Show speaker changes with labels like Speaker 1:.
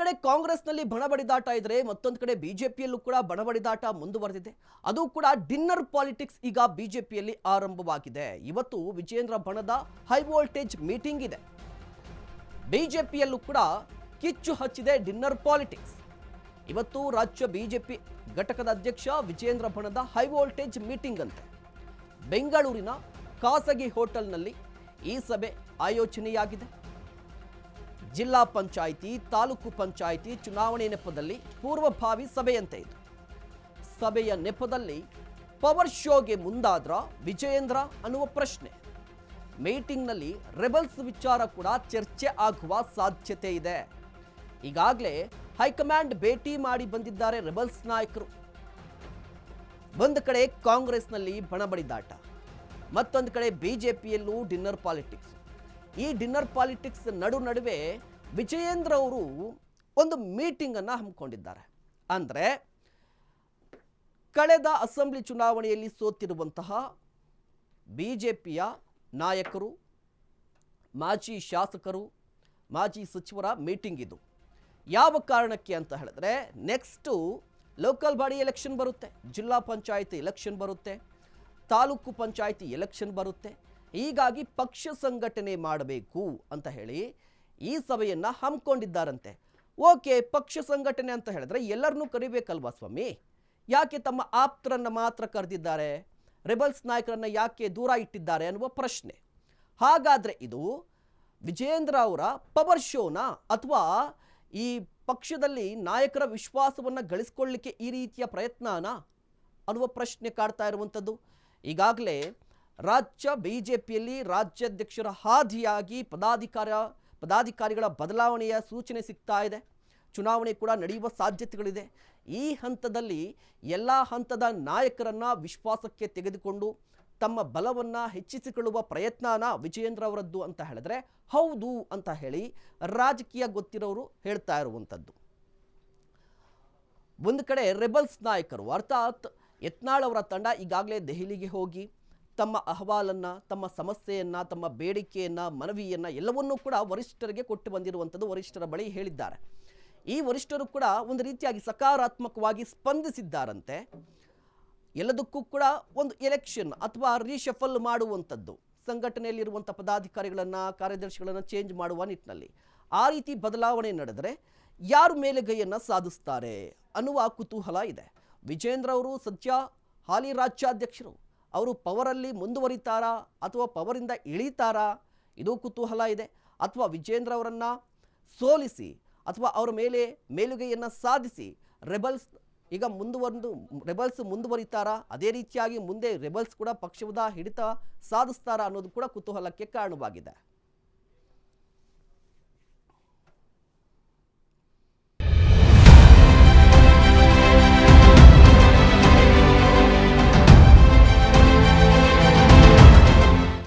Speaker 1: ಕಡೆ ಕಾಂಗ್ರೆಸ್ನಲ್ಲಿ ಬಣಬಡಿದಾಟ ಇದ್ರೆ ಮತ್ತೊಂದು ಕಡೆ ಬಿಜೆಪಿಯಲ್ಲೂ ಕೂಡ ಬಣಬಡಿದಾಟ ಮುಂದುವರೆದಿದೆ. ಅದು ಕೂಡ ಡಿನ್ನರ್ ಪಾಲಿಟಿಕ್ಸ್ ಈಗ ಬಿಜೆಪಿಯಲ್ಲಿ ಆರಂಭವಾಗಿದೆ. ಇವತ್ತು ವಿಜೇಂದ್ರ ಬಣದ ಹೈ ವೋಲ್ಟೇಜ್ ಮೀಟಿಂಗ್ ಇದೆ. ಬಿಜೆಪಿಯಲ್ಲೂ ಕೂಡ ಕಿಚ್ಚು ಹಚ್ಚಿದೆ ಡಿನ್ನರ್ ಪಾಲಿಟಿಕ್ಸ್. ಇವತ್ತು ರಾಜ್ಯ ಬಿಜೆಪಿ ಘಟಕದ ಅಧ್ಯಕ್ಷ ವಿಜೇಂದ್ರ ಬಣದ ಹೈ ವೋಲ್ಟೇಜ್ ಮೀಟಿಂಗ್ ಅಂತೆ ಬೆಂಗಳೂರಿನ ಖಾಸಗಿ ಹೋಟೆಲ್ನಲ್ಲಿ ಈ ಸಭೆ ಆಯೋಜನೆಯಾಗಿದೆ. ಜಿಲ್ಲಾ ಪಂಚಾಯಿತಿ, ತಾಲೂಕು ಪಂಚಾಯಿತಿ ಚುನಾವಣೆ ನೆಪದಲ್ಲಿ ಪೂರ್ವಭಾವಿ ಸಭೆಯಂತೆ ಇದು. ಸಭೆಯ ನೆಪದಲ್ಲಿ ಪವರ್ ಶೋಗೆ ಮುಂದಾದ್ರ ವಿಜಯೇಂದ್ರ ಅನ್ನುವ ಪ್ರಶ್ನೆ. ಮೀಟಿಂಗ್ನಲ್ಲಿ ರೆಬಲ್ಸ್ ವಿಚಾರ ಕೂಡ ಚರ್ಚೆ ಆಗುವ ಸಾಧ್ಯತೆ ಇದೆ. ಈಗಾಗಲೇ ಹೈಕಮಾಂಡ್ ಭೇಟಿ ಮಾಡಿ ಬಂದಿದ್ದಾರೆ ರೆಬಲ್ಸ್ ನಾಯಕರು. ಒಂದು ಕಡೆ ಕಾಂಗ್ರೆಸ್ನಲ್ಲಿ ಬಣಬಡಿದಾಟ, ಮತ್ತೊಂದು ಕಡೆ ಬಿಜೆಪಿಯಲ್ಲೂ ಡಿನ್ನರ್ ಪಾಲಿಟಿಕ್ಸ್. ಈ ಡಿನ್ನರ್ ಪಾಲಿಟಿಕ್ಸ್ ನಡುವೆ ವಿಜಯೇಂದ್ರ ಅವರು ಒಂದು ಮೀಟಿಂಗ್ ಅನ್ನು ಹಮ್ಮಿಕೊಂಡಿದ್ದಾರೆ. ಅಂದರೆ ಕಳೆದ ಅಸೆಂಬ್ಲಿ ಚುನಾವಣೆಯಲ್ಲಿ ಸೋತಿರುವಂತಹ ಬಿಜೆಪಿಯ ನಾಯಕರು, ಮಾಜಿ ಶಾಸಕರು, ಮಾಜಿ ಸಚಿವರ ಮೀಟಿಂಗ್ ಇದು. ಯಾವ ಕಾರಣಕ್ಕೆ ಅಂತ ಹೇಳಿದ್ರೆ ನೆಕ್ಸ್ಟು ಲೋಕಲ್ ಬಾಡಿ ಎಲೆಕ್ಷನ್ ಬರುತ್ತೆ, ಜಿಲ್ಲಾ ಪಂಚಾಯಿತಿ ಎಲೆಕ್ಷನ್ ಬರುತ್ತೆ, ತಾಲೂಕು ಪಂಚಾಯಿತಿ ಎಲೆಕ್ಷನ್ ಬರುತ್ತೆ. ಹೀಗಾಗಿ ಪಕ್ಷ ಸಂಘಟನೆ ಮಾಡಬೇಕು ಅಂತ ಹೇಳಿ ಈ ಸಭೆಯನ್ನು ಹಮ್ಮಿಕೊಂಡಿದ್ದಾರಂತೆ. ಓಕೆ, ಪಕ್ಷ ಸಂಘಟನೆ ಅಂತ ಹೇಳಿದ್ರೆ ಎಲ್ಲರನ್ನೂ ಕರಿಬೇಕಲ್ವಾ ಸ್ವಾಮಿ? ಯಾಕೆ ತಮ್ಮ ಆಪ್ತರನ್ನು ಮಾತ್ರ ಕರೆದಿದ್ದಾರೆ, ರೆಬಲ್ಸ್ ನಾಯಕರನ್ನು ಯಾಕೆ ದೂರ ಇಟ್ಟಿದ್ದಾರೆ ಅನ್ನುವ ಪ್ರಶ್ನೆ. ಹಾಗಾದರೆ ಇದು ವಿಜಯೇಂದ್ರ ಅವರ ಪವರ್ ಶೋನಾ ಅಥವಾ ಈ ಪಕ್ಷದಲ್ಲಿ ನಾಯಕರ ವಿಶ್ವಾಸವನ್ನು ಗಳಿಸ್ಕೊಳ್ಳಿಕ್ಕೆ ಈ ರೀತಿಯ ಪ್ರಯತ್ನನಾ ಅನ್ನುವ ಪ್ರಶ್ನೆ ಕಾಡ್ತಾ ಇರುವಂಥದ್ದು. ಈಗಾಗಲೇ ರಾಜ್ಯ ಬಿಜೆಪಿಯಲ್ಲಿ ರಾಜ್ಯಾಧ್ಯಕ್ಷರ ಹಾದಿಯಾಗಿ ಪದಾಧಿಕಾರಿಗಳ ಬದಲಾವಣೆಯ ಸೂಚನೆ ಸಿಗ್ತಾ ಇದೆ. ಚುನಾವಣೆ ಕೂಡ ನಡೆಯುವ ಸಾಧ್ಯತೆಗಳಿದೆ. ಈ ಹಂತದಲ್ಲಿ ಎಲ್ಲ ಹಂತದ ನಾಯಕರನ್ನು ವಿಶ್ವಾಸಕ್ಕೆ ತೆಗೆದುಕೊಂಡು ತಮ್ಮ ಬಲವನ್ನು ಹೆಚ್ಚಿಸಿಕೊಳ್ಳುವ ಪ್ರಯತ್ನನ ವಿಜಯೇಂದ್ರ ಅವರದ್ದು ಅಂತ ಹೇಳಿದ್ರೆ ಹೌದು ಅಂತ ಹೇಳಿ ರಾಜಕೀಯ ಗೊತ್ತಿರೋರು ಹೇಳ್ತಾ ಇರುವಂಥದ್ದು. ಒಂದು ಕಡೆ ರೆಬಲ್ಸ್ ನಾಯಕರು ಅರ್ಥಾತ್ ಯತ್ನಾಳ್ ಅವರ ತಂಡ ಈಗಾಗಲೇ ದೆಹಲಿಗೆ ಹೋಗಿ ತಮ್ಮ ಅಹವಾಲನ್ನು, ತಮ್ಮ ಸಮಸ್ಯೆಯನ್ನು, ತಮ್ಮ ಬೇಡಿಕೆಯನ್ನು, ಮನವಿಯನ್ನು ಎಲ್ಲವನ್ನೂ ಕೂಡ ವರಿಷ್ಠರಿಗೆ ಕೊಟ್ಟು ಬಂದಿರುವಂಥದ್ದು. ವರಿಷ್ಠರ ಬಳಿ ಹೇಳಿದ್ದಾರೆ. ಈ ವರಿಷ್ಠರು ಕೂಡ ಒಂದು ರೀತಿಯಾಗಿ ಸಕಾರಾತ್ಮಕವಾಗಿ ಸ್ಪಂದಿಸಿದ್ದಾರಂತೆ. ಎಲ್ಲದಕ್ಕೂ ಕೂಡ ಒಂದು ಎಲೆಕ್ಷನ್ ಅಥವಾ ರೀಶಫಲ್ ಮಾಡುವಂಥದ್ದು, ಸಂಘಟನೆಯಲ್ಲಿರುವಂಥ ಪದಾಧಿಕಾರಿಗಳನ್ನು, ಕಾರ್ಯದರ್ಶಿಗಳನ್ನು ಚೇಂಜ್ ಮಾಡುವ ನಿಟ್ಟಿನಲ್ಲಿ ಆ ರೀತಿ ಬದಲಾವಣೆ ನಡೆದರೆ ಯಾರು ಮೇಲುಗೈಯನ್ನು ಸಾಧಿಸ್ತಾರೆ ಅನ್ನುವ ಕುತೂಹಲ ಇದೆ. ವಿಜೇಂದ್ರ ಅವರು ಸದ್ಯ ಹಾಲಿ ರಾಜ್ಯಾಧ್ಯಕ್ಷರು, ಅವರು ಪವರಲ್ಲಿ ಮುಂದುವರಿತಾರಾ ಅಥವಾ ಪವರಿಂದ ಇಳಿತಾರಾ ಇದು ಕುತೂಹಲ ಇದೆ. ಅಥವಾ ವಿಜೇಂದ್ರ ಅವರನ್ನು ಸೋಲಿಸಿ ಅಥವಾ ಅವರ ಮೇಲೆ ಮೇಲುಗೈಯನ್ನು ಸಾಧಿಸಿ ರೆಬಲ್ಸ್ ಮುಂದುವರಿತಾರಾ, ಅದೇ ರೀತಿಯಾಗಿ ಮುಂದೆ ರೆಬಲ್ಸ್ ಕೂಡ ಪಕ್ಷದ ಹಿಡಿತ ಸಾಧಿಸ್ತಾರಾ ಅನ್ನೋದು ಕೂಡ ಕುತೂಹಲಕ್ಕೆ ಕಾರಣವಾಗಿದೆ.